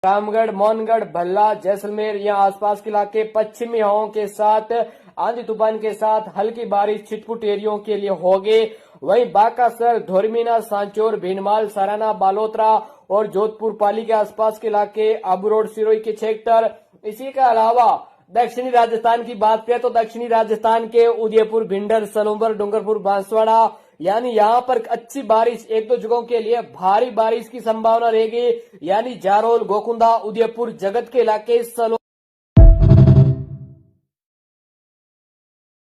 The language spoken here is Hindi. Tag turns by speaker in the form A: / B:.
A: रामगढ़, मौनगढ़, भल्ला, जैसलमेर या आसपास के इलाके पश्चिमी हवाओं के साथ आंधी तूफान के साथ हल्की बारिश छिटपुट एरियो के लिए होगी। वहीं बाकासर, धोरमीना, सांचौर, भीनमाल, सराना, बालोतरा और जोधपुर पाली के आसपास के इलाके, आबू रोड, सिरोही के सेक्टर। इसी के अलावा दक्षिणी राजस्थान की बात करें तो दक्षिणी राजस्थान के उदयपुर, भिंडर, सलूंबर, डूंगरपुर, बांसवाड़ा यानी यहाँ पर अच्छी बारिश, एक दो जगहों के लिए भारी बारिश की संभावना रहेगी। यानी जारोल, गोकुंदा, उदयपुर, जगत के इलाके,